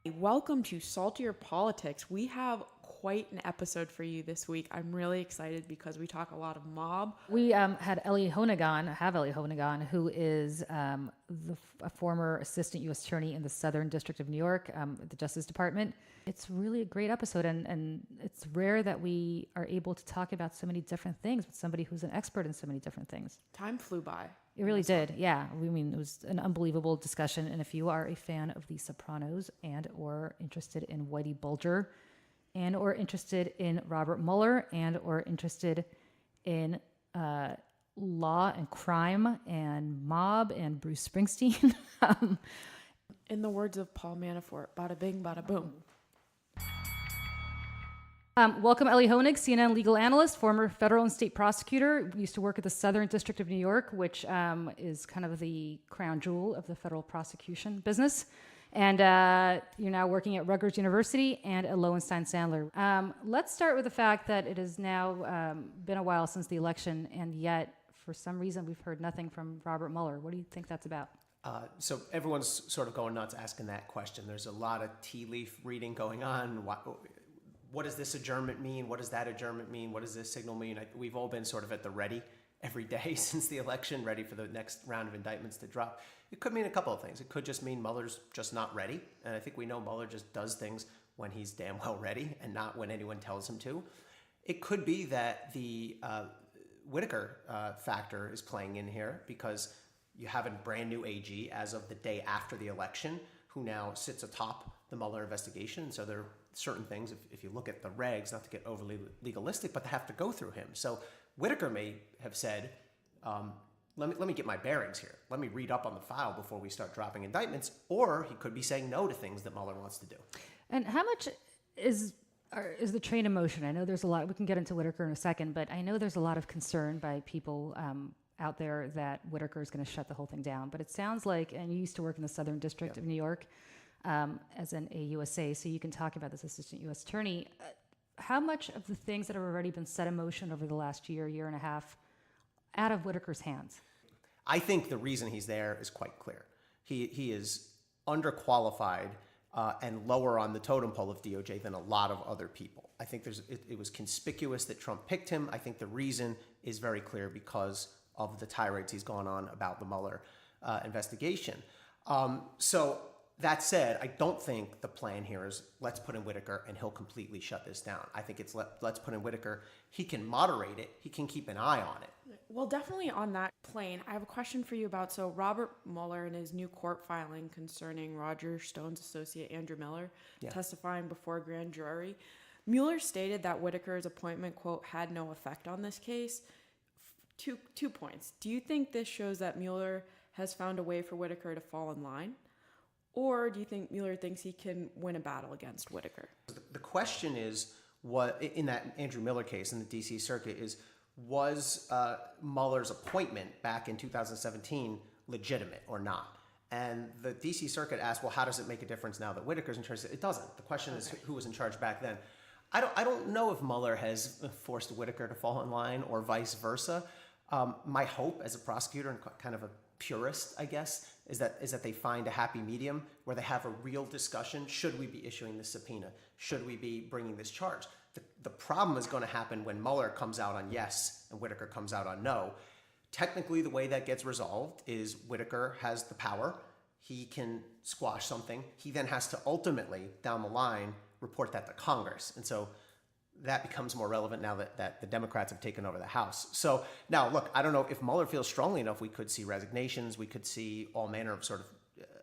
Welcome to Saltier Politics. We have quite an episode for you this week. I'm really excited because we talk a lot of mob. We had Elie Honig on, who is a former assistant U.S. attorney in the Southern District of New York, the Justice Department. It's really a great episode, and it's rare that we are able to talk about so many different things with somebody who's an expert in so many different things. Time flew by. It really did, yeah. I mean, it was an unbelievable discussion, and if you are a fan of The Sopranos and or interested in Whitey Bulger and or interested in Robert Mueller and or interested in law and crime and mob and Bruce Springsteen. In the words of Paul Manafort, bada bing, bada boom. Welcome, Elie Honig, CNN legal analyst, former federal and state prosecutor. Used to work at the Southern District of New York, which is kind of the crown jewel of the federal prosecution business. And you're now working at Rutgers University and at Lowenstein Sandler. Let's start with the fact that it has now been a while since the election, and yet, for some reason, we've heard nothing from Robert Mueller. What do you think that's about? So everyone's sort of going nuts asking that question. There's a lot of tea leaf reading going on. What does this adjournment mean? What does that adjournment mean? What does this signal mean? We've all been sort of at the ready every day since the election, ready for the next round of indictments to drop. It could mean a couple of things. It could just mean Mueller's just not ready. And I think we know Mueller just does things when he's damn well ready and not when anyone tells him to. It could be that the Whitaker factor is playing in here because you have a brand new AG as of the day after the election who now sits atop the Mueller investigation. So there are certain things, if you look at the regs, not to get overly legalistic, but they have to go through him. So Whitaker may have said, let me get my bearings here. Let me read up on the file before we start dropping indictments. Or he could be saying no to things that Mueller wants to do. And how much is the train in motion? I know there's a lot, we can get into Whitaker in a second, but I know there's a lot of concern by people out there that Whitaker is going to shut the whole thing down. But it sounds like, and you used to work in the Southern District of New York as an AUSA, so you can talk about this assistant U.S. attorney. How much of the things that have already been set in motion over the last year and a half, out of Whitaker's hands? I think the reason he's there is quite clear. He is underqualified and lower on the totem pole of DOJ than a lot of other people. I think it was conspicuous that Trump picked him. I think the reason is very clear because of the tirades he's gone on about the Mueller investigation. So that said, I don't think the plan here is let's put in Whitaker and he'll completely shut this down. I think it's let's put in Whitaker. He can moderate it. He can keep an eye on it. Well, definitely on that plane, I have a question for you about, so Robert Mueller and his new court filing concerning Roger Stone's associate Andrew Miller testifying before a grand jury. Mueller stated that Whitaker's appointment, quote, had no effect on this case. Two points. Do you think this shows that Mueller has found a way for Whitaker to fall in line? Or do you think Mueller thinks he can win a battle against Whitaker? The question is, what in that Andrew Miller case in the D.C. Circuit was Mueller's appointment back in 2017 legitimate or not? And the D.C. Circuit asked, well, how does it make a difference now that Whitaker's in charge? It doesn't. The question is who was in charge back then. I don't know if Mueller has forced Whitaker to fall in line or vice versa. My hope as a prosecutor and kind of a purist, I guess, is that they find a happy medium where they have a real discussion. Should we be issuing this subpoena? Should we be bringing this charge? The problem is going to happen when Mueller comes out on yes and Whitaker comes out on no. Technically, the way that gets resolved is Whitaker has the power. He can squash something. He then has to ultimately, down the line, report that to Congress. And so that becomes more relevant now that the Democrats have taken over the House. So now, look, I don't know if Mueller feels strongly enough, we could see resignations, we could see all manner of sort of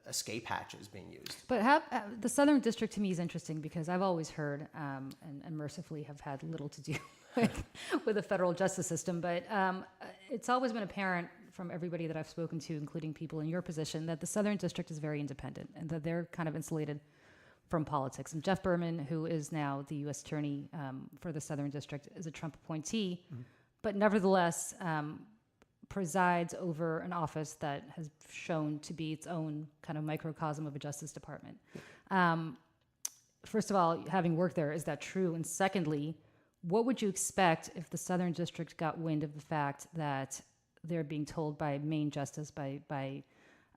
escape hatches being used. But the Southern District to me is interesting because I've always heard, and mercifully have had little to do with the federal justice system, but it's always been apparent from everybody that I've spoken to, including people in your position, that the Southern District is very independent and that they're kind of insulated from politics. And Jeff Berman, who is now the U.S. Attorney for the Southern District, is a Trump appointee, but nevertheless presides over an office that has shown to be its own kind of microcosm of a Justice Department. First of all, having worked there, is that true? And secondly, what would you expect if the Southern District got wind of the fact that they're being told by Main Justice, by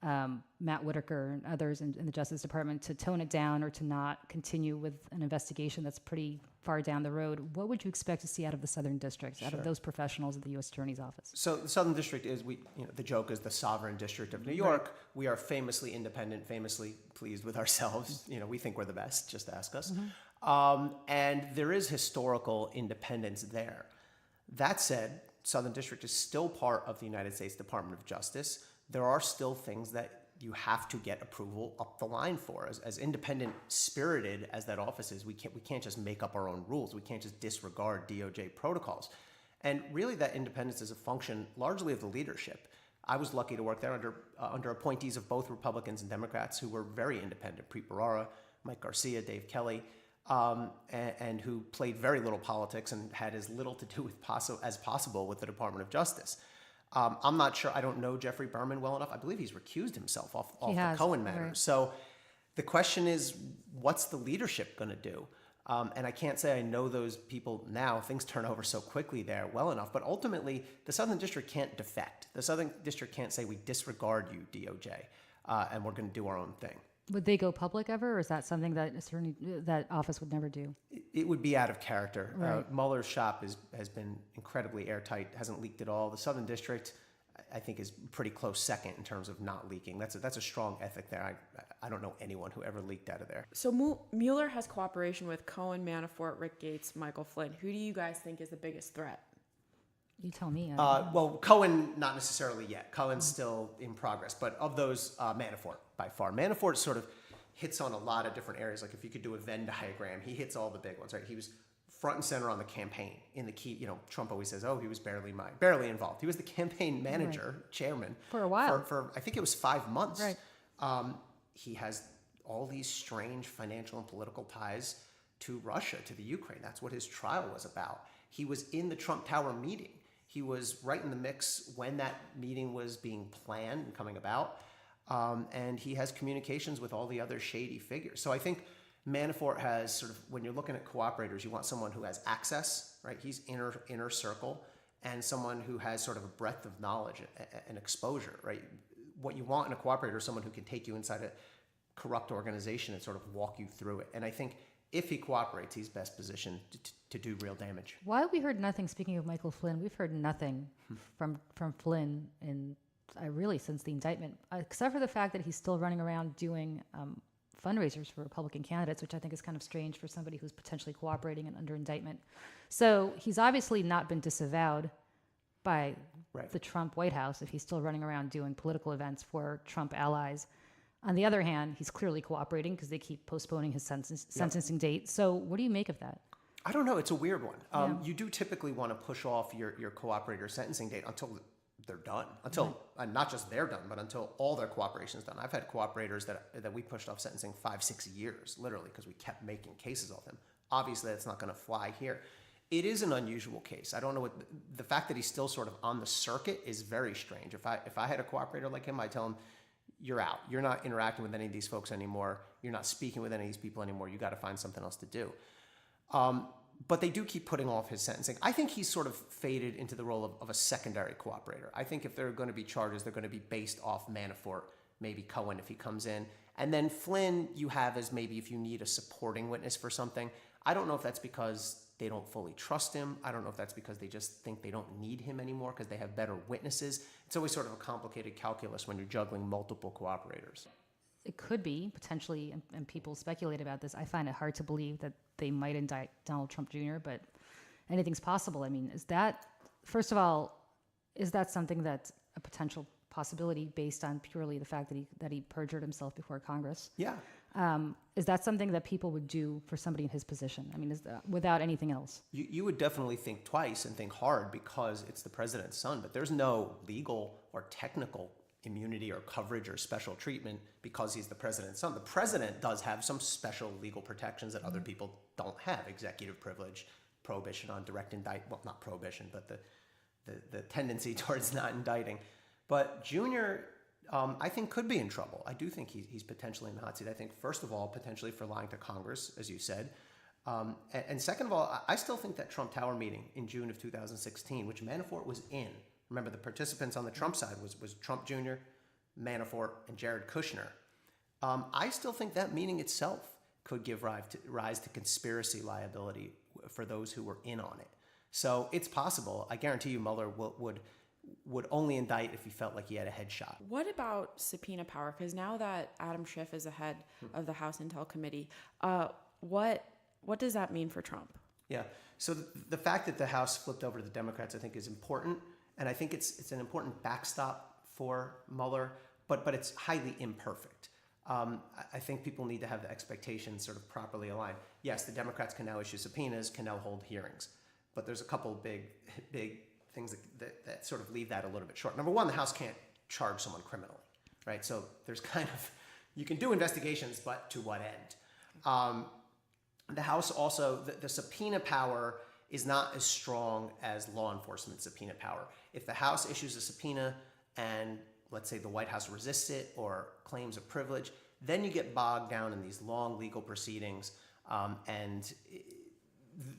Matt Whitaker and others in the Justice Department to tone it down or to not continue with an investigation that's pretty far down the road. What would you expect to see out of the Southern District, out of those professionals at the U.S. Attorney's Office? So the Southern District is, the joke is the sovereign district of New York. Right. We are famously independent, famously pleased with ourselves. We think we're the best, just ask us. And there is historical independence there. That said, Southern District is still part of the United States Department of Justice. There are still things that you have to get approval up the line for. As independent spirited as that office is, we can't just make up our own rules. We can't just disregard DOJ protocols. And really that independence is a function largely of the leadership. I was lucky to work there under appointees of both Republicans and Democrats who were very independent. Preet Bharara, Mike Garcia, Dave Kelly, and who played very little politics and had as little to do with as possible with the Department of Justice. I'm not sure. I don't know Jeffrey Berman well enough. I believe he's recused himself off the Cohen matter. Right. So the question is, what's the leadership going to do? And I can't say I know those people now. Things turn over so quickly there well enough. But ultimately, the Southern District can't defect. The Southern District can't say we disregard you, DOJ, and we're going to do our own thing. Would they go public ever, or is that something that that office would never do? It would be out of character. Right. Mueller's shop has been incredibly airtight, hasn't leaked at all. The Southern District, I think, is pretty close second in terms of not leaking. That's a strong ethic there. I don't know anyone who ever leaked out of there. So Mueller has cooperation with Cohen, Manafort, Rick Gates, Michael Flynn. Who do you guys think is the biggest threat? You tell me. Well, Cohen, not necessarily yet. Cohen's still in progress. But of those, Manafort, by far. Manafort sort of hits on a lot of different areas. Like if you could do a Venn diagram, he hits all the big ones, right? He was front and center on the campaign in the key. Trump always says, he was barely involved. He was the campaign manager, chairman. For a while. For I think it was 5 months. Right. He has all these strange financial and political ties to Russia, to the Ukraine. That's what his trial was about. He was in the Trump Tower meeting. He was right in the mix when that meeting was being planned and coming about. And he has communications with all the other shady figures. So I think Manafort has sort of, when you're looking at cooperators, you want someone who has access, right? He's inner circle, and someone who has sort of a breadth of knowledge and exposure, right? What you want in a cooperator is someone who can take you inside a corrupt organization and sort of walk you through it. And I think if he cooperates, he's best positioned to do real damage. Why have we heard nothing, speaking of Michael Flynn, we've heard nothing from Flynn really since the indictment, except for the fact that he's still running around doing fundraisers for Republican candidates, which I think is kind of strange for somebody who's potentially cooperating and under indictment. So he's obviously not been disavowed by the Trump White House if he's still running around doing political events for Trump allies. On the other hand, he's clearly cooperating because they keep postponing his sentencing date. So what do you make of that? I don't know. It's a weird one. You do typically want to push off your cooperator sentencing date until they're done, until not just they're done, but until all their cooperation is done. I've had cooperators that we pushed off sentencing 5-6 years, literally, because we kept making cases of them. Obviously, that's not going to fly here. It is an unusual case. I don't know the fact that he's still sort of on the circuit is very strange. If I had a cooperator like him, I'd tell him, you're out. You're not interacting with any of these folks anymore. You're not speaking with any of these people anymore. You got to find something else to do. But they do keep putting off his sentencing. I think he's sort of faded into the role of a secondary cooperator. I think if there are going to be charges, they're going to be based off Manafort, maybe Cohen if he comes in. And then Flynn you have as maybe if you need a supporting witness for something. I don't know if that's because they don't fully trust him. I don't know if that's because they just think they don't need him anymore because they have better witnesses. It's always sort of a complicated calculus when you're juggling multiple cooperators. It could be, potentially, and people speculate about this. I find it hard to believe that they might indict Donald Trump Jr., but anything's possible. I mean, first of all, is that something that's a potential possibility based on purely the fact that he perjured himself before Congress? Yeah. Is that something that people would do for somebody in his position? I mean, without anything else? You would definitely think twice and think hard because it's the president's son, but there's no legal or technical immunity or coverage or special treatment because he's the president's son. The president does have some special legal protections that other people don't have. Executive privilege, prohibition on direct indictment, well, not prohibition, but the tendency towards not indicting. But Junior, I think, could be in trouble. I do think he's potentially in the hot seat. I think, first of all, potentially for lying to Congress, as you said. And second of all, I still think that Trump Tower meeting in June of 2016, which Manafort was in, remember the participants on the Trump side was Trump Jr., Manafort, and Jared Kushner, I still think that meeting itself could give rise to conspiracy liability for those who were in on it. So it's possible. I guarantee you Mueller would only indict if he felt like he had a headshot. What about subpoena power? Because now that Adam Schiff is the head of the House Intel Committee, what does that mean for Trump? Yeah. So the fact that the House flipped over to the Democrats, I think, is important, and I think it's an important backstop for Mueller, but it's highly imperfect. I think people need to have the expectations sort of properly aligned. Yes, the Democrats can now issue subpoenas, can now hold hearings, but there's a couple of big things that sort of leave that a little bit short. Number one, the House can't charge someone criminally, right? So there's kind of, you can do investigations, but to what end? The House also, the subpoena power is not as strong as law enforcement subpoena power. If the House issues a subpoena and let's say the White House resists it or claims a privilege, then you get bogged down in these long legal proceedings, and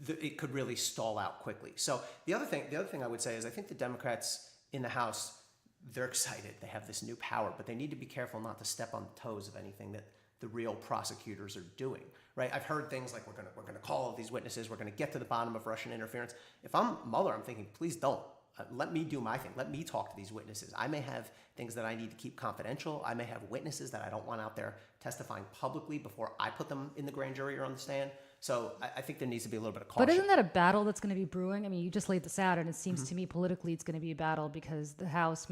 it could really stall out quickly. So the other thing I would say is I think the Democrats in the House, they're excited. They have this new power, but they need to be careful not to step on the toes of anything that the real prosecutors are doing, right? I've heard things like we're gonna call all these witnesses, we're gonna get to the bottom of Russian interference. If I'm Mueller, I'm thinking, please don't. Let me do my thing. Let me talk to these witnesses. I may have things that I need to keep confidential. I may have witnesses that I don't want out there testifying publicly before I put them in the grand jury or on the stand. So I think there needs to be a little bit of caution. But isn't that a battle that's going to be brewing? I mean, you just laid this out, and it seems to me politically it's going to be a battle because the House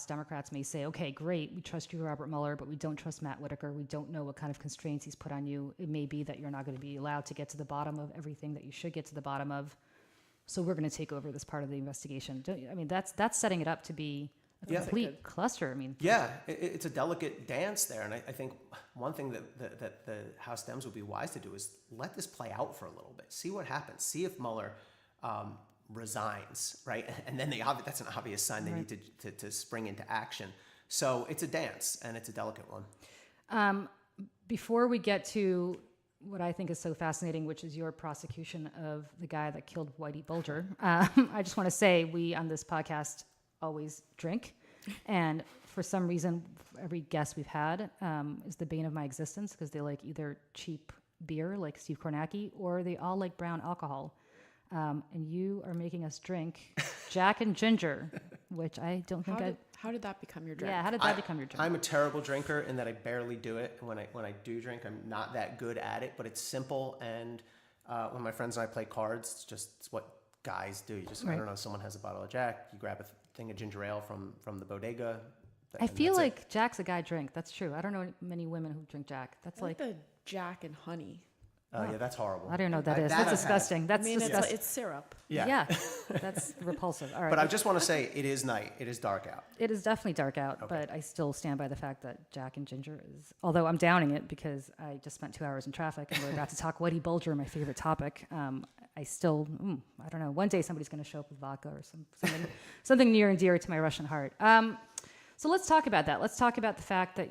Democrats may say, okay, great, we trust you, Robert Mueller, but we don't trust Matt Whitaker. We don't know what kind of constraints he's put on you. It may be that you're not going to be allowed to get to the bottom of everything that you should get to the bottom of. So we're going to take over this part of the investigation. I mean, that's setting it up to be a complete cluster. I mean, yeah, it's a delicate dance there, and I think one thing that the House Dems would be wise to do is let this play out for a little bit, see what happens, see if Mueller resigns, right? And then that's an obvious sign they need to spring into action. So it's a dance, and it's a delicate one. Before we get to what I think is so fascinating, which is your prosecution of the guy that killed Whitey Bulger. I just want to say we on this podcast always drink. And for some reason, every guest we've had is the bane of my existence because they like either cheap beer like Steve Kornacki or they all like brown alcohol. And you are making us drink Jack and Ginger, which I don't think How did that become your drink? Yeah, how did that become your drink? I'm a terrible drinker in that I barely do it. When I do drink, I'm not that good at it, but it's simple. And when my friends and I play cards, it's what guys do. You just, I don't know, someone has a bottle of Jack, you grab a thing of ginger ale from the bodega. I feel like Jack's a guy drink. That's true. I don't know many women who drink Jack. That's like the Jack and honey. Yeah, that's horrible. I don't know what that is. That's disgusting. That's disgusting. It's syrup. Yeah. That's repulsive. All right. But I just want to say it is night. It is dark out. It is definitely dark out, but I still stand by the fact that Jack and Ginger is, although I'm downing it because I just spent 2 hours in traffic and we're about to talk Whitey Bulger, my favorite topic. I still, I don't know, one day somebody's going to show up with vodka or something near and dear to my Russian heart. So let's talk about that. Let's talk about the fact that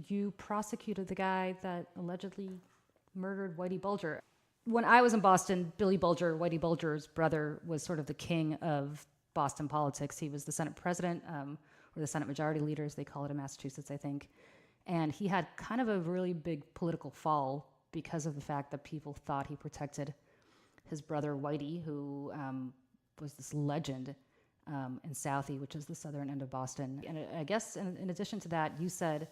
you prosecuted the guy that allegedly murdered Whitey Bulger. When I was in Boston, Billy Bulger, Whitey Bulger's brother, was sort of the king of Boston politics. He was the Senate president, or the Senate majority leader, as they call it in Massachusetts, I think. And he had kind of a really big political fall because of the fact that people thought he protected his brother Whitey, who was this legend in Southie, which is the southern end of Boston. And I guess in addition to that, you said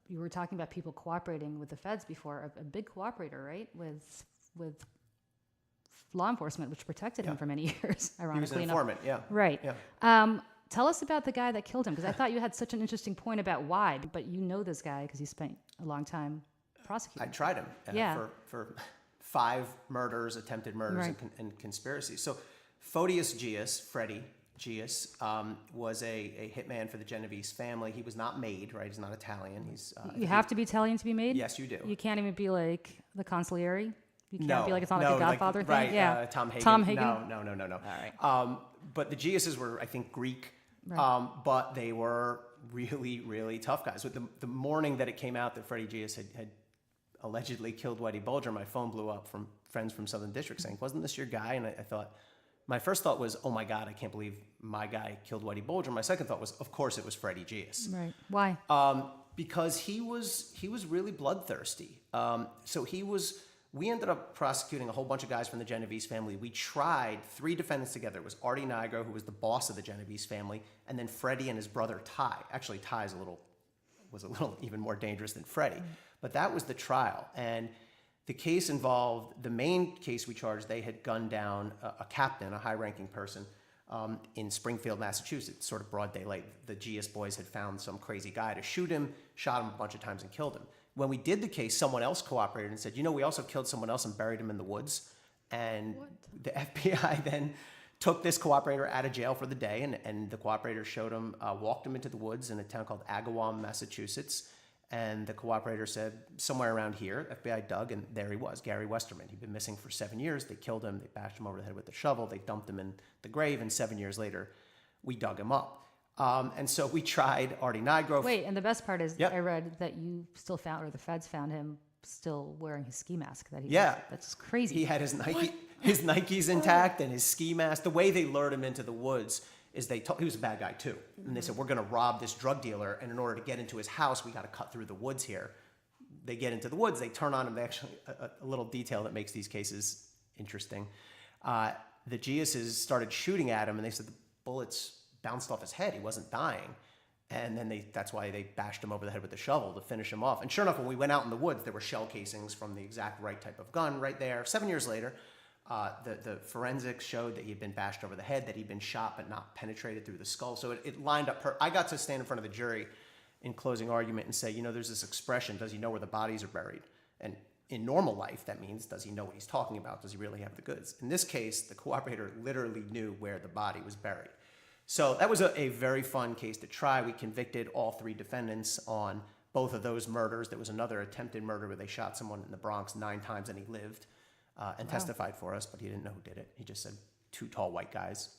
you were talking about people cooperating with the feds before, a big cooperator, right, with law enforcement, which protected him for many years, ironically He was an informant, yeah. Right. Yeah. Tell us about the guy that killed him, because I thought you had such an interesting point about why, but you know this guy because you spent a long time prosecuting. I tried him for 5 murders, attempted murders, and conspiracies. So Fotios Freddy Geas was a hitman for the Genovese family. He was not made, right? He's not Italian. You have to be Italian to be made? Yes, you do. You can't even be like the consigliere? You can't be like, it's not like a Godfather thing? Right, yeah. Tom Hagen. Tom Hagen? No. All right. But the Geases were, I think, Greek, but they were really, really tough guys. With the morning that it came out that Freddy Geas had allegedly killed Whitey Bulger, my phone blew up from friends from Southern District saying, wasn't this your guy? And I thought, My first thought was, oh my God, I can't believe my guy killed Whitey Bulger. My second thought was, of course, it was Freddy Geas. Right. Why? Because he was really bloodthirsty. We ended up prosecuting a whole bunch of guys from the Genovese family. We tried 3 defendants together. It was Artie Nigro, who was the boss of the Genovese family, and then Freddie and his brother Ty. Actually, Ty was a little even more dangerous than Freddie. But that was the trial. And the case involved, the main case we charged, they had gunned down a captain, a high-ranking person, in Springfield, Massachusetts, sort of broad daylight. The Geas boys had found some crazy guy to shoot him, shot him a bunch of times and killed him. When we did the case, someone else cooperated and said, we also killed someone else and buried him in the woods. And the FBI then took this cooperator out of jail for the day, and the cooperator showed him, walked him into the woods in a town called Agawam, Massachusetts. And the cooperator said, somewhere around here, FBI dug, and there he was, Gary Westerman. He'd been missing for 7 years. They killed him. They bashed him over the head with a shovel. They dumped him in the grave, and 7 years later, we dug him up. And so we tried Artie Nigro. Wait, and the best part is Yep. I read that you still found, or the feds found him still wearing his ski mask. That's crazy. He had his Nikes intact and his ski mask. The way they lured him into the woods is he was a bad guy too. And they said, we're going to rob this drug dealer, and in order to get into his house, we got to cut through the woods here. They get into the woods, they turn on him. They actually, a little detail that makes these cases interesting. The Geases started shooting at him, and they said the bullets bounced off his head. He wasn't dying. And then that's why they bashed him over the head with a shovel to finish him off. And sure enough, when we went out in the woods, there were shell casings from the exact right type of gun right there. 7 years later, the forensics showed that he'd been bashed over the head, that he'd been shot but not penetrated through the skull. So it lined up. I got to stand in front of the jury in closing argument and say, there's this expression, does he know where the bodies are buried? And in normal life, that means, does he know what he's talking about? Does he really have the goods? In this case, the cooperator literally knew where the body was buried. So that was a very fun case to try. We convicted all 3 defendants on both of those murders. There was another attempted murder where they shot someone in the Bronx 9 times and he lived and testified for us, but he didn't know who did it. He just said 2 tall white guys.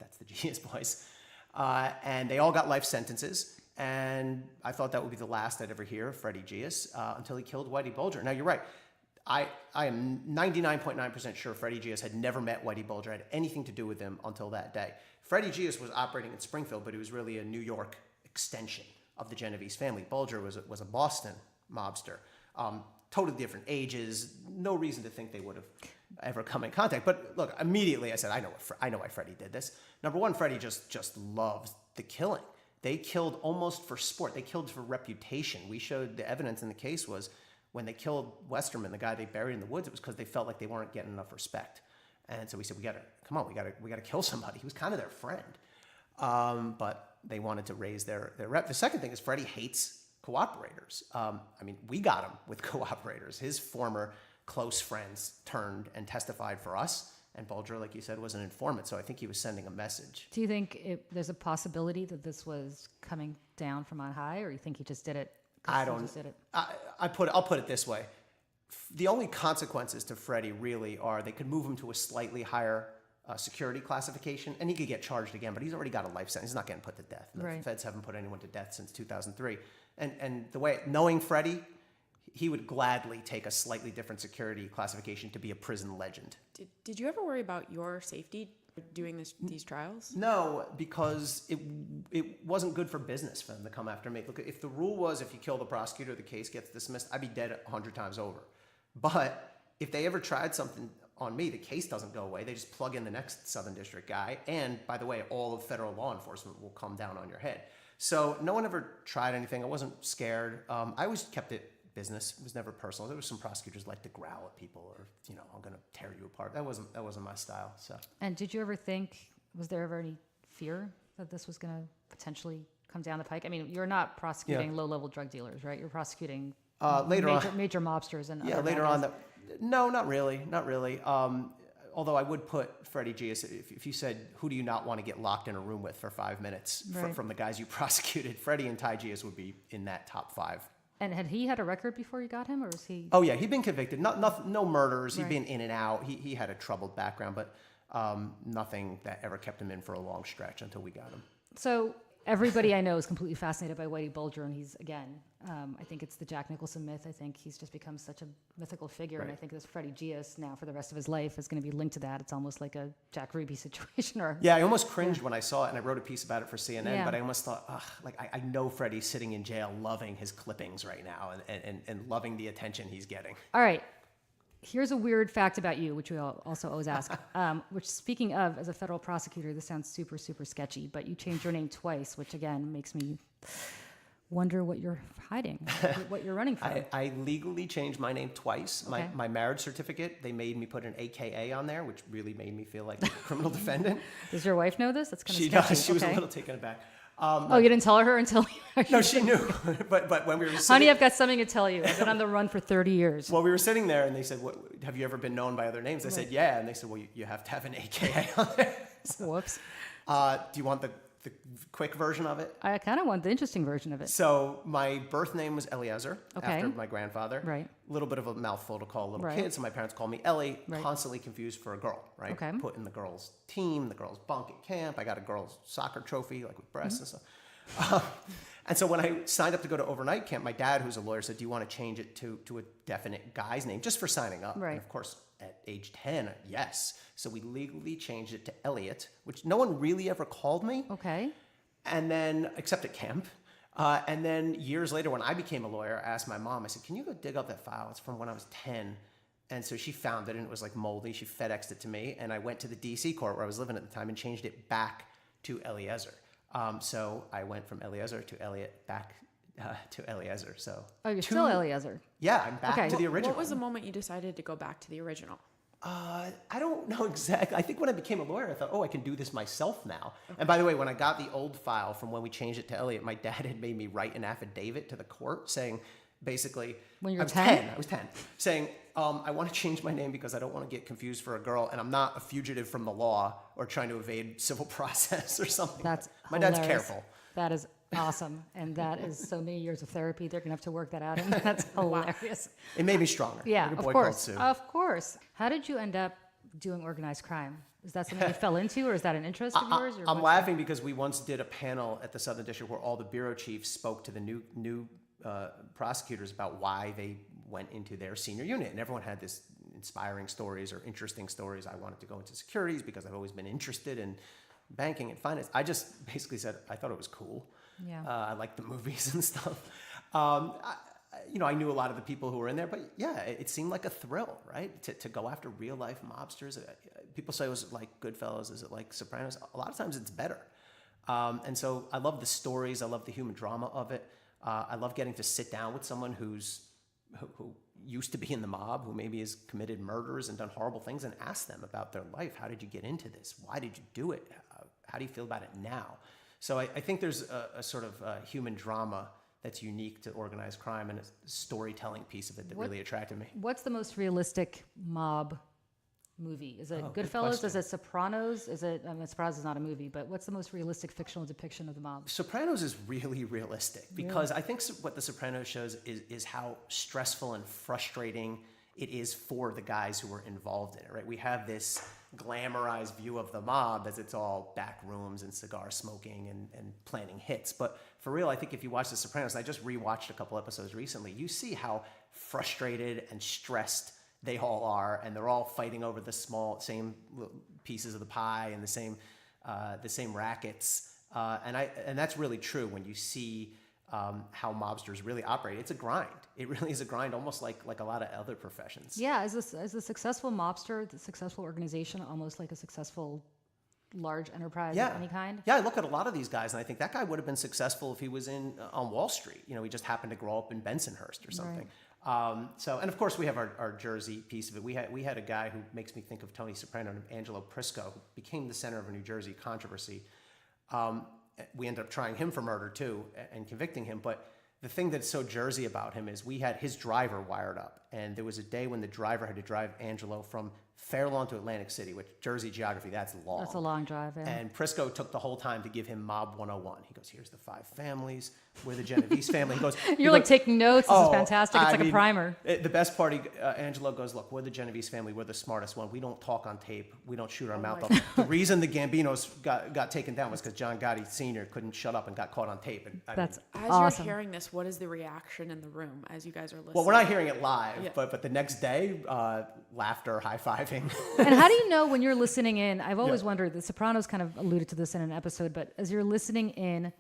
That's the Geas boys. And they all got life sentences. And I thought that would be the last I'd ever hear of Freddy Geas until he killed Whitey Bulger. Now, you're right. I am 99.9% sure Freddy Geas had never met Whitey Bulger, had anything to do with him until that day. Freddy Geas was operating in Springfield, but he was really a New York extension of the Genovese family. Bulger was a Boston mobster. Totally different ages. No reason to think they would have ever come in contact. But look, immediately I said, I know why Freddy did this. Number one, Freddy just loves the killing. They killed almost for sport. They killed for reputation. We showed the evidence in the case was when they killed Westerman, the guy they buried in the woods, it was because they felt like they weren't getting enough respect. And so we said, we gotta kill somebody. He was kind of their friend. But they wanted to raise their rep. The second thing is Freddy hates cooperators. We got him with cooperators. His former close friends turned and testified for us. And Bulger, like you said, was an informant. So I think he was sending a message. Do you think there's a possibility that this was coming down from on high, or you think he just did it? I don't. I'll put it this way. The only consequences to Freddy really are they could move him to a slightly higher security classification, and he could get charged again, but he's already got a life sentence. He's not getting put to death. The feds haven't put anyone to death since 2003. And the way, knowing Freddy, he would gladly take a slightly different security classification to be a prison legend. Did you ever worry about your safety doing these trials? No, because it wasn't good for business for them to come after me. Look, if the rule was if you kill the prosecutor, the case gets dismissed, I'd be dead 100 times over. But if they ever tried something on me, the case doesn't go away. They just plug in the next Southern District guy. And by the way, all of federal law enforcement will come down on your head. So no one ever tried anything. I wasn't scared. I always kept it business. It was never personal. There was some prosecutors like to growl at people or, I'm going to tear you apart. That wasn't my style. So. And did you ever was there ever any fear that this was going to potentially come down the pike? You're not prosecuting low-level drug dealers, right? You're prosecuting major mobsters and other later on. No, not really. Although I would put Freddy Geas, if you said, who do you not want to get locked in a room with for 5 minutes from the guys you prosecuted, Freddy and Ty Geas would be in that top 5. And had he had a record before you got him, or was he? Oh yeah, he'd been convicted. No murders. He'd been in and out. He had a troubled background, but nothing that ever kept him in for a long stretch until we got him. So Everybody I know is completely fascinated by Whitey Bulger, and he's, again, I think it's the Jack Nicholson myth. I think he's just become such a mythical figure, and I think this Freddy Geas now for the rest of his life is going to be linked to that. It's almost like a Jack Ruby situation. Or I almost cringed when I saw it, and I wrote a piece about it for CNN, but I almost thought, I know Freddie's sitting in jail loving his clippings right now and loving the attention he's getting. All right. Here's a weird fact about you, which we also always ask. Which, speaking of, as a federal prosecutor, this sounds super, super sketchy, but you changed your name twice, which again makes me wonder what you're hiding, what you're running from. I legally changed my name twice. Okay. My marriage certificate, they made me put an AKA on there, which really made me feel like a criminal defendant. Does your wife know this? That's kind of She sketchy. does. She was a little taken aback. You didn't tell her until No, she knew. but when we were sitting, Honey, I've got something to tell you. I've been on the run for 30 years. well, we were sitting there, and they said, have you ever been known by other names? I said, yeah. And they said, well, you have to have an AKA on there. Whoops. Do you want the quick version of it? I kind of want the interesting version of it. So my birth name was Eliezer, Okay. after my grandfather. Right. A little bit of a mouthful to call a little Right. kid, so my parents called me Ellie, Right. constantly confused for a girl, right? Okay. Put in the girls' team, the girls' bunk at camp. I got a girls' soccer trophy, like with breasts and stuff. And so when I signed up to go to overnight camp, my dad, who's a lawyer, said, do you want to change it to a definite guy's name, just for signing up? Right. And of course, at age 10, yes. So we legally changed it to Elliot, which no one really ever called me. Okay. And then, except at camp. And then years later, when I became a lawyer, I asked my mom, I said, can you go dig up that file? It's from when I was 10. And so she found it, and it was like moldy. She FedExed it to me, and I went to the DC court where I was living at the time and changed it back to Eliezer. So I went from Eliezer to Elliot back to Eliezer. So You're still Eliezer. Yeah, I'm back Okay. to the original. What was the moment you decided to go back to the original? I don't know exactly. I think when I became a lawyer, I thought, I can do this myself now. Okay. And by the way, when I got the old file from when we changed it to Elliot, my dad had made me write an affidavit to the court saying, basically, when you're 10? I was 10, saying, I want to change my name because I don't want to get confused for a girl, and I'm not a fugitive from the law or trying to evade civil process or something. That's my hilarious. dad's careful. That is awesome, and that is so many years of therapy. They're gonna have to work that out, and that's hilarious. It made me stronger. Yeah, like a of boy course, called Sue. of course. How did you end up doing organized crime? Is that something you fell into, or is that an interest of yours? Or I'm laughing because we once did a panel at the Southern District where all the bureau chiefs spoke to the new prosecutors about why they went into their senior unit, and everyone had this inspiring stories or interesting stories. I wanted to go into securities because I've always been interested in banking and finance. I just basically said I thought it was cool. Yeah. I liked the movies and stuff. I knew a lot of the people who were in there, but yeah, it seemed like a thrill, right? To go after real life mobsters. People say, was it like Goodfellas? Is it like Sopranos? A lot of times it's better. And so I love the stories. I love the human drama of it. I love getting to sit down with someone who used to be in the mob, who maybe has committed murders and done horrible things, and ask them about their life. How did you get into this? Why did you do it? How do you feel about it now? So I think there's a sort of human drama that's unique to organized crime, and a storytelling piece of it that really attracted me. What's the most realistic mob movie? Is it Goodfellas? Is it Sopranos? Sopranos is not a movie, but what's the most realistic fictional depiction of the mob? Sopranos is really realistic because I think what the Sopranos shows is how stressful and frustrating it is for the guys who were involved in it, right? We have this glamorized view of the mob as it's all back rooms and cigar smoking and planning hits. But for real, I think if you watch The Sopranos, and I just rewatched a couple episodes recently, you see how frustrated and stressed they all are, and they're all fighting over the same pieces of the pie and the same rackets. And that's really true when you see how mobsters really operate. It's a grind. It really is a grind, almost like a lot of other professions. Yeah, is a successful mobster, the successful organization, almost like a successful large enterprise of any kind? Yeah, I look at a lot of these guys, and I think that guy would have been successful if he was on Wall Street. He just happened to grow up in Bensonhurst or something. Right. And of course we have our Jersey piece of it. We had a guy who makes me think of Tony Soprano, named Angelo Prisco, who became the center of a New Jersey controversy. We ended up trying him for murder too and convicting him. But the thing that's so Jersey about him is we had his driver wired up, and there was a day when the driver had to drive Angelo from Fair Lawn to Atlantic City, which Jersey geography, that's long. That's a long drive, yeah. And Prisco took the whole time to give him Mob 101. He goes, here's the 5 families. We're the Genovese family. He goes, You're like taking notes. This is "Oh, fantastic. It's I like mean, a primer. The best part, Angelo goes, look, we're the Genovese family. We're the smartest one. We don't talk on tape. We don't shoot our mouth off. The reason the Gambinos got taken down was because John Gotti Sr. couldn't shut up and got caught on tape. And, That's As awesome. you're hearing this, what is the reaction in the room as you guys are listening? well, we're not hearing it live, Yeah. but the next day, laughter, high-fiving. And how do you know when you're listening in? I've always wondered. The Sopranos kind of alluded to this in an episode, but as you're listening in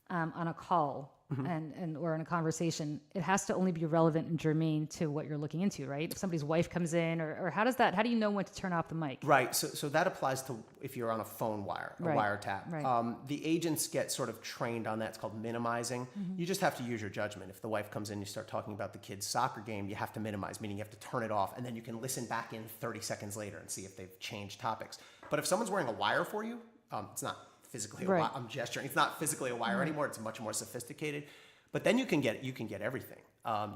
on a call and or in a conversation, it has to only be relevant and germane to what you're looking into, right? If somebody's wife comes in, or how do you know when to turn off the mic? Right. So that applies to if you're on a phone wire, a wiretap. Right. The agents get sort of trained on that. It's called minimizing. You just have to use your judgment. If the wife comes in, you start talking about the kid's soccer game, you have to minimize, meaning you have to turn it off, and then you can listen back in 30 seconds later and see if they've changed topics. But if someone's wearing a wire for you, it's not physically a wire. I'm gesturing. It's not physically a wire anymore. It's much more sophisticated. But then you can get everything.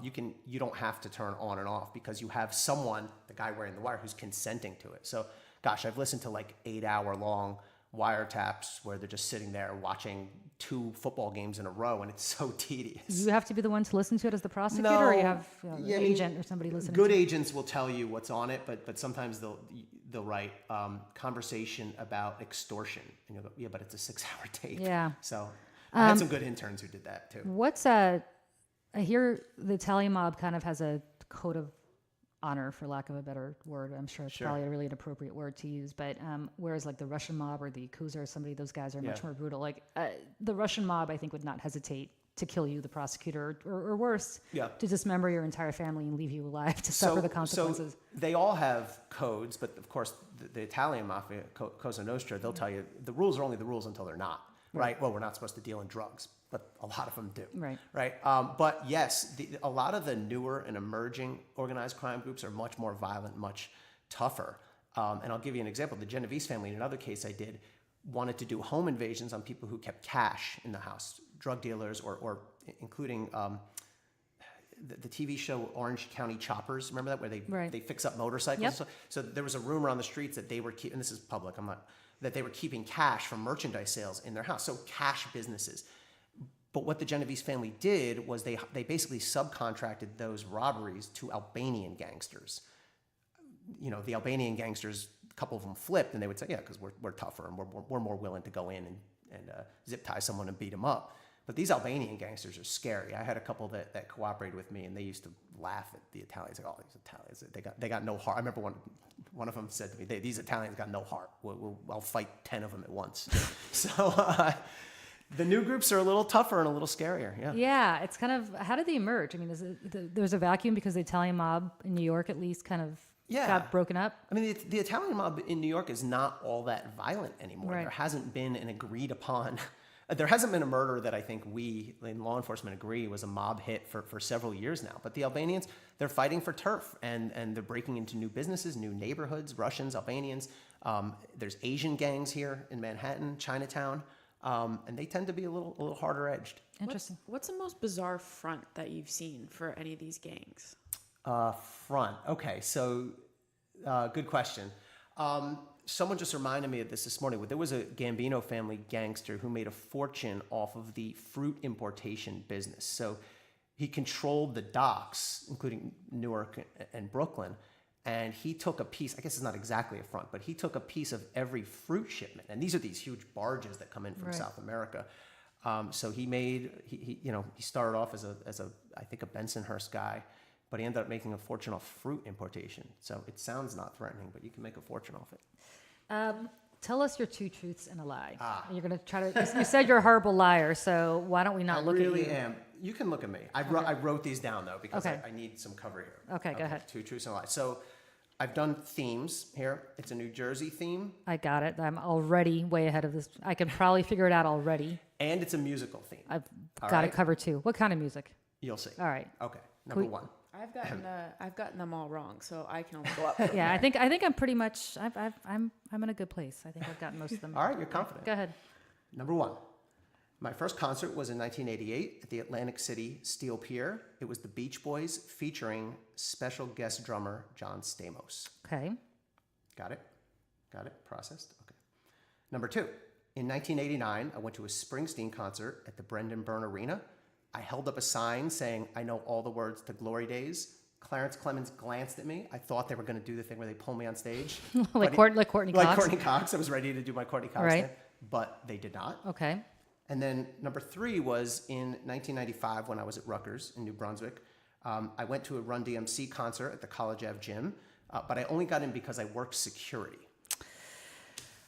You don't have to turn on and off because you have someone, the guy wearing the wire, who's consenting to it. So, gosh, I've listened to like 8-hour-long wiretaps where they're just sitting there watching 2 football games in a row, and it's so tedious. You have to be the one to listen to it as the prosecutor, No. or you have an Yeah, I mean, agent or somebody listening. Good to it? agents will tell you what's on it, but sometimes they'll write conversation about extortion, and you'll go, yeah, but it's a 6-hour tape. Yeah. So I had some good interns who did that too. What's I hear the Italian mob kind of has a code of honor, for lack of a better word. I'm sure it's probably a really inappropriate word to use, but whereas like the Russian mob or the Yakuza or somebody, those guys are much more brutal. Like the Russian mob, I think, would not hesitate to kill you, the prosecutor, or worse, to dismember your entire family and leave you alive to suffer the consequences. So they all have codes, but of course the Italian mafia, Cosa Nostra, they'll tell you the rules are only the rules until they're not. Right. Well, we're not supposed to deal in drugs, but a lot of them do. Right. Right. But yes, a lot of the newer and emerging organized crime groups are much more violent, much tougher. And I'll give you an example. The Genovese family, in another case I did, wanted to do home invasions on people who kept cash in the house, drug dealers, or including the TV show Orange County Choppers. Remember that, where they fix up motorcycles? Yep. So there was a rumor on the streets that they were keeping, and this is public, that they were keeping cash from merchandise sales in their house. So cash businesses. But what the Genovese family did was they basically subcontracted those robberies to Albanian gangsters. You know, the Albanian gangsters, a couple of them flipped, and they would say, yeah, because we're tougher and we're more willing to go in and zip tie someone and beat them up. But these Albanian gangsters are scary. I had a couple that cooperated with me, and they used to laugh at the Italians. Like, oh, these Italians, they got no heart. I remember one of them said to me, these Italians got no heart. I'll fight 10 of them at once. So the new groups are a little tougher and a little scarier. Yeah. Yeah, it's kind of, how did they emerge? I mean, there's a vacuum because the Italian mob in New York at least kind of got broken up? I mean, the Italian mob in New York is not all that violent anymore. Right. There hasn't been an agreed upon... There hasn't been a murder that I think we in law enforcement agree was a mob hit for several years now. But the Albanians, they're fighting for turf, and they're breaking into new businesses, new neighborhoods, Russians, Albanians. There's Asian gangs here in Manhattan, Chinatown, and they tend to be a little harder edged. Interesting. What's the most bizarre front that you've seen for any of these gangs? Front. Okay, so good question. Someone just reminded me of this morning. There was a Gambino family gangster who made a fortune off of the fruit importation business. So he controlled the docks, including Newark and Brooklyn, and he took a piece, I guess it's not exactly a front, but he took a piece of every fruit shipment. And these are these huge barges that come in from South America. So he started off as a I think a Bensonhurst guy, but he ended up making a fortune off fruit importation. So it sounds not threatening, but you can make a fortune off it. Tell us your 2 truths and a lie. You're going to try to, you said you're a horrible liar, so why don't we not look at you? I really am. You can look at me. I wrote these down, though, because I need some cover here. Okay, go ahead. 2 truths and a lie. So I've done themes here. It's a New Jersey theme. I got it. I'm already way ahead of this. I can probably figure it out already. And it's a musical theme. I've got it covered, too. What kind of music? You'll see. All right. Okay, number 1. I've gotten them all wrong, so I can only go up. Yeah, I think I'm pretty much. I'm in a good place. I think I've gotten most of them. All right, you're confident. Go ahead. Number 1. My first concert was in 1988 at the Atlantic City Steel Pier. It was the Beach Boys featuring special guest drummer John Stamos. Okay. Got it? Processed? Okay. Number 2, in 1989, I went to a Springsteen concert at the Brendan Byrne Arena. I held up a sign saying, I know all the words to Glory Days. Clarence Clemens glanced at me. I thought they were going to do the thing where they pull me on stage. like Courtney Cox? Like Courtney Cox. I was ready to do my Courtney Cox thing, but they did not. Okay. And then number 3 was in 1995 when I was at Rutgers in New Brunswick. I went to a Run DMC concert at the College Ave gym, but I only got in because I worked security.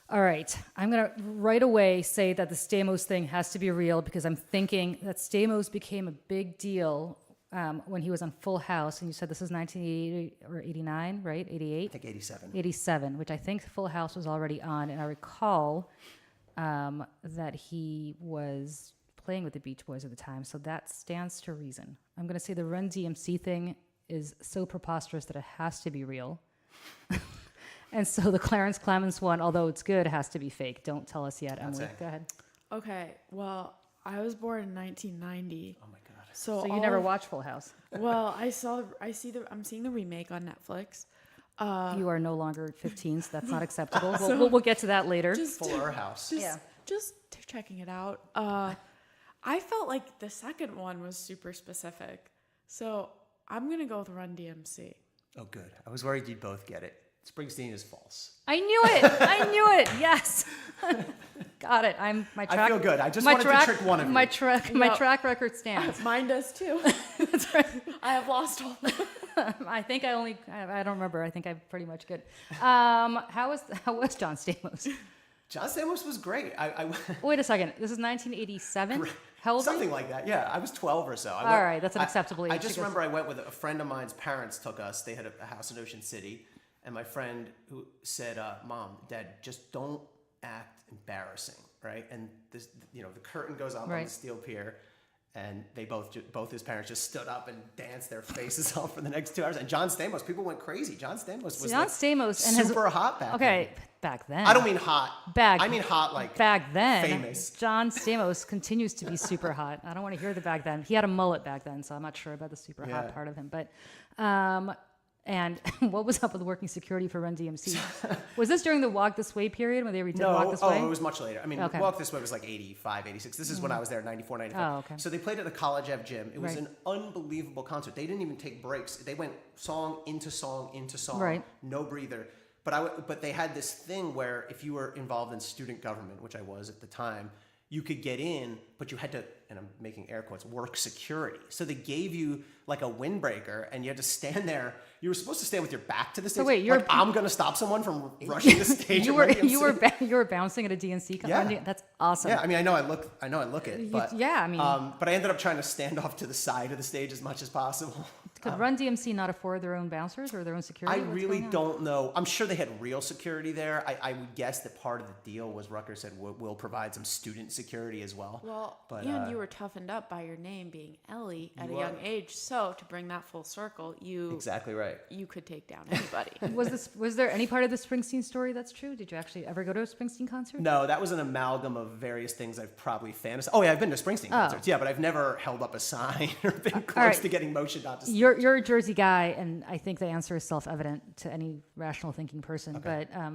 All right. I'm going to right away say that the Stamos thing has to be real because I'm thinking that Stamos became a big deal when he was on Full House. And you said this is 1980 or 89, right? 88? I think 87. 87, which I think Full House was already on. And I recall that he was playing with the Beach Boys at the time. So that stands to reason. I'm going to say the Run DMC thing is so preposterous that it has to be real. And so the Clarence Clemens one, although it's good, has to be fake. Don't tell us yet, Emily. Go ahead. Okay, well, I was born in 1990. Oh my God. So you never watched Full House? Well, I'm seeing the remake on Netflix. You are no longer 15, so that's not acceptable. We'll get to that later. Fuller House. Just checking it out. I felt like the second one was super specific. So I'm going to go with Run DMC. Oh, good. I was worried you'd both get it. Springsteen is false. I knew it. Yes. Got it. I feel good. I just wanted to trick one of you. My track record stands. Mine does too. That's right. I have lost all. I think I don't remember. I think I'm pretty much good. How was John Stamos? John Stamos was great. Wait a second. This is 1987? How old Something like that. Yeah, I was 12 or so. All right, that's an acceptable age. I just remember I went with a friend of mine's parents took us. They had a house in Ocean City. And my friend who said, Mom, Dad, just don't act embarrassing, right? And this, the curtain goes up on the steel pier, and they both his parents just stood up and danced their faces off for the next 2 hours. And John Stamos, people went crazy. John Stamos was super hot back then. Back then. I don't mean hot. I mean hot like back then. Famous. John Stamos continues to be super hot. I don't want to hear the back then. He had a mullet back then, so I'm not sure about the super hot part of him. But. And what was up with working security for Run DMC? Was this during the Walk This Way period when they redid Walk This Way? No, it was much later. I mean, Walk This Way was like 85, 86. This is when I was there, 94, 95. Oh, okay. So they played at the College Ave gym. It was an unbelievable concert. They didn't even take breaks. They went song into song into song, no breather. But they had this thing where if you were involved in student government, which I was at the time, you could get in, but you had to, and I'm making air quotes, work security. So they gave you like a windbreaker, and you had to stand there. You were supposed to stand with your back to the stage. So wait, I'm going to stop someone from rushing the stage. you were bouncing at a DNC concert. Yeah. That's awesome. Yeah, I mean, I know I look it, but but I ended up trying to stand off to the side of the stage as much as possible. Could Run DMC not afford their own bouncers or their own security? I really don't know. I'm sure they had real security there. I would guess that part of the deal was Rutgers said we'll provide some student security as well. Well, but, and you were toughened up by your name being Elie at a young age. So to bring that full circle, exactly right. You could take down anybody. Was there any part of the Springsteen story that's true? Did you actually ever go to a Springsteen concert? No, that was an amalgam of various things I've probably fantasized. Oh yeah, I've been to Springsteen concerts. Yeah, but I've never held up a sign or been close to getting motioned out to stage. You're a Jersey guy, and I think the answer is self-evident to any rational thinking person. Okay. But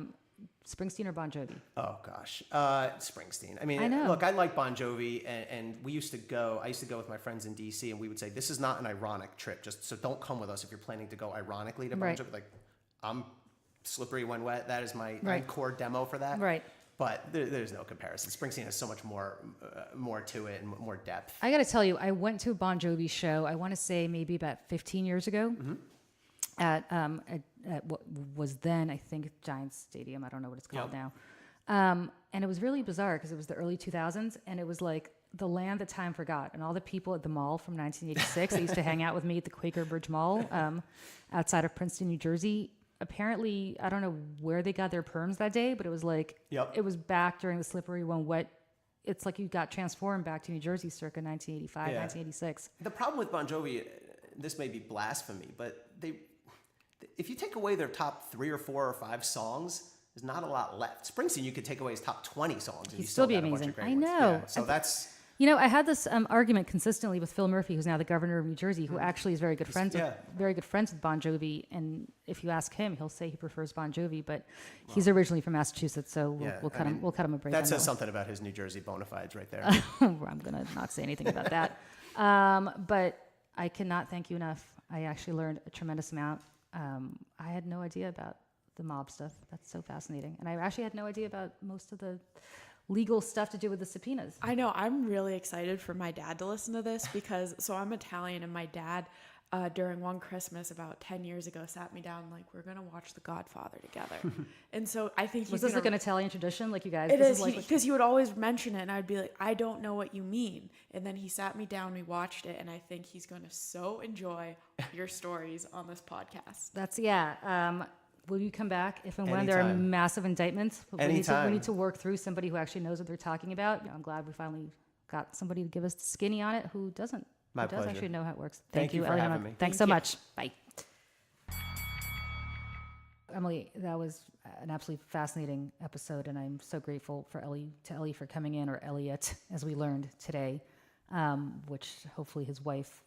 Springsteen or Bon Jovi? Oh gosh, Springsteen. I mean, look, I like Bon Jovi, and I used to go with my friends in DC, and we would say, this is not an ironic trip, so don't come with us if you're planning to go ironically to Bon Jovi. Like, I'm Slippery When Wet. That is my core demo for that. Right. But there's no comparison. Springsteen has so much more to it and more depth. I got to tell you, I went to a Bon Jovi show, I want to say maybe about 15 years ago at what was then, I think, Giants Stadium. I don't know what it's called now. And it was really bizarre because it was the early 2000s, and it was like the land that time forgot. And all the people at the mall from 1986 that used to hang out with me at the Quaker Bridge Mall outside of Princeton, New Jersey, apparently, I don't know where they got their perms that day, but it was like, it was back during the Slippery When Wet. It's like you got transformed back to New Jersey circa 1985, 1986. The problem with Bon Jovi, this may be blasphemy, but if you take away their top 3 or 4 or 5 songs, there's not a lot left. Springsteen, you could take away his top 20 songs, and He'd still be got amazing. A bunch of great I know. ones. Yeah, so You know, I had this argument consistently with Phil Murphy, who's now the governor of New Jersey, who actually is very good friends with Bon Jovi. And if you ask him, he'll say he prefers Bon Jovi, but he's originally from Massachusetts, so we'll cut him a break. That says something about his New Jersey bona fides right there. I'm gonna not say anything about that. But I cannot thank you enough. I actually learned a tremendous amount. I had no idea about the mob stuff. That's so fascinating, and I actually had no idea about most of the legal stuff to do with the subpoenas. I know. I'm really excited for my dad to listen to this because, so I'm Italian, and my dad, during one Christmas about 10 years ago, sat me down like, we're going to watch The Godfather together. And so I think Was this like an Italian tradition? Like you guys? It is, because he would always mention it, and I'd be like, I don't know what you mean. And then he sat me down, we watched it, and I think he's going to so enjoy your stories on this podcast. Will you come back if and when there are massive indictments? We need to work through somebody who actually knows what they're talking about. I'm glad we finally got somebody to give us the skinny on it who doesn't. My who pleasure. does actually know how it works. Thank you for Elie having Honig. me. Thanks so much. Bye. Emily, that was an absolutely fascinating episode, and I'm so grateful for Elie for coming in, or Elliot, as we learned today, which hopefully his wife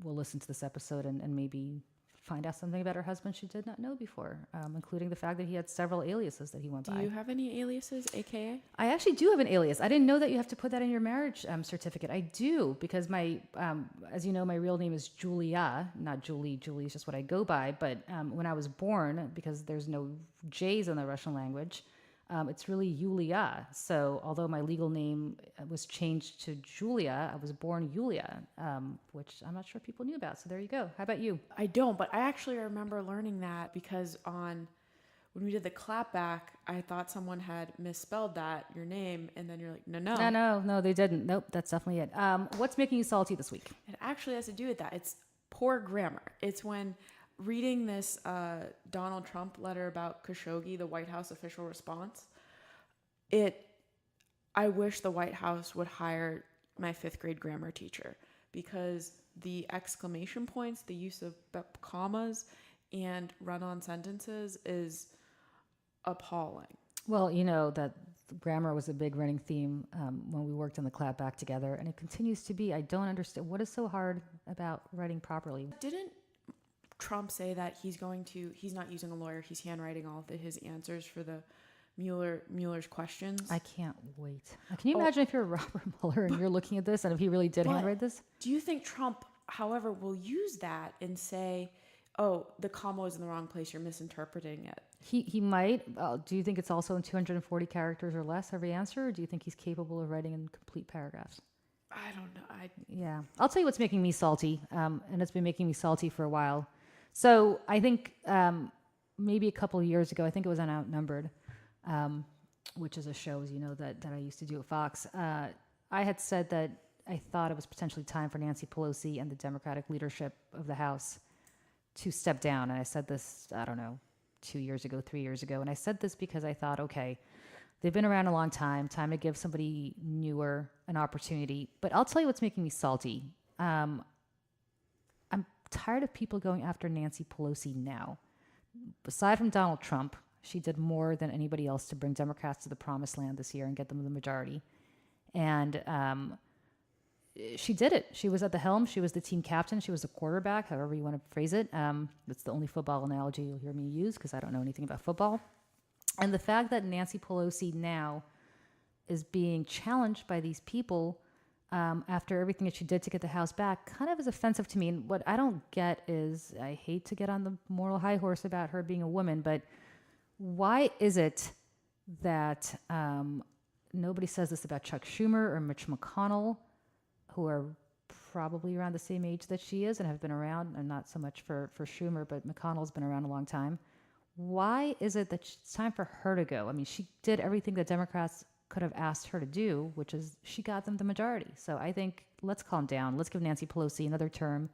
will listen to this episode and maybe find out something about her husband she did not know before, including the fact that he had several aliases that he went by. Do you have any aliases, AKA? I actually do have an alias. I didn't know that you have to put that in your marriage certificate. I do, because my, as you know, my real name is Julia, not Julie. Julie is just what I go by. But when I was born, because there's no J's in the Russian language, it's really Yulia. So although my legal name was changed to Julia, I was born Yulia, which I'm not sure people knew about. So there you go. How about you? I don't, but I actually remember learning that because when we did the clapback, I thought someone had misspelled your name, and then you're like, no, they didn't. Nope, that's definitely it. What's making you salty this week? It actually has to do with that. It's poor grammar. It's when reading this Donald Trump letter about Khashoggi, the White House official response, I wish the White House would hire my 5th grade grammar teacher, because the exclamation points, the use of commas, and run-on sentences is appalling. Well, you know that grammar was a big running theme when we worked on the clapback together, and it continues to be. I don't understand what is so hard about writing properly. Didn't Trump say that he's not using a lawyer, he's handwriting all of his answers for the Mueller's questions? I can't wait. Can you imagine if you're Robert Mueller and you're looking at this, and if he really did handwrite this? Do you think Trump, however, will use that and say, oh, the comma is in the wrong place, you're misinterpreting it? He might. Do you think it's also in 240 characters or less, every answer, or do you think he's capable of writing in complete paragraphs? I don't know. Yeah. I'll tell you what's making me salty, and it's been making me salty for a while. So I think maybe a couple of years ago, I think it was on Outnumbered, which is a show, as you know, that I used to do at Fox. I had said that I thought it was potentially time for Nancy Pelosi and the Democratic leadership of the House to step down. And I said this, 3 years ago. And I said this because I thought, okay, they've been around a long time to give somebody newer an opportunity. But I'll tell you what's making me salty. I'm tired of people going after Nancy Pelosi now. Aside from Donald Trump, she did more than anybody else to bring Democrats to the promised land this year and get them the majority. And she did it. She was at the helm. She was the team captain. She was the quarterback, however you want to phrase it. That's the only football analogy you'll hear me use, because I don't know anything about football. And the fact that Nancy Pelosi now is being challenged by these people after everything that she did to get the House back kind of is offensive to me. And what I don't get is, I hate to get on the moral high horse about her being a woman, but why is it that nobody says this about Chuck Schumer or Mitch McConnell, who are probably around the same age that she is and have been around, and not so much for Schumer, but McConnell's been around a long time. Why is it that it's time for her to go? I mean, she did everything that Democrats could have asked her to do, which is she got them the majority. So I think let's calm down. Let's give Nancy Pelosi another term,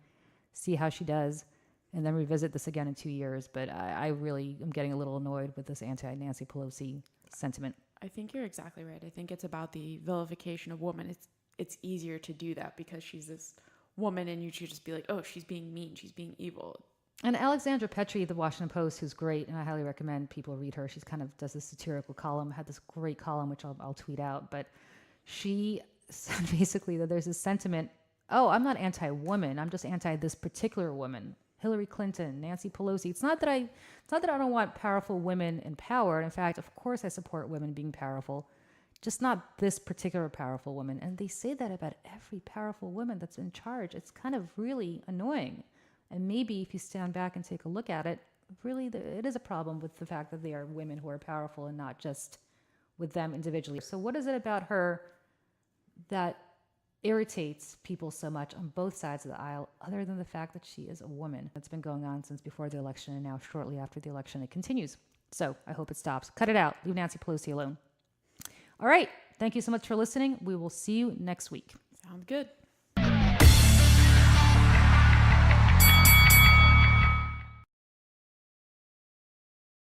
see how she does, and then revisit this again in 2 years. But I really am getting a little annoyed with this anti-Nancy Pelosi sentiment. I think you're exactly right. I think it's about the vilification of women. It's easier to do that because she's this woman, and you should just be like, oh, she's being mean, she's being evil. And Alexandra Petri of the Washington Post, who's great, and I highly recommend people read her. She's kind of does this satirical column, had this great column, which I'll tweet out, but she basically that there's this sentiment, oh, I'm not anti-woman, I'm just anti this particular woman. Hillary Clinton, Nancy Pelosi. It's not that I don't want powerful women in power. In fact, of course I support women being powerful, just not this particular powerful woman. And they say that about every powerful woman that's in charge. It's kind of really annoying. And maybe if you stand back and take a look at it, really it is a problem with the fact that they are women who are powerful and not just with them individually. So what is it about her that irritates people so much on both sides of the aisle, other than the fact that she is a woman? It's been going on since before the election, and now shortly after the election it continues. So I hope it stops. Cut it out. Leave Nancy Pelosi alone. All right. Thank you so much for listening. We will see you next week. Sounds good.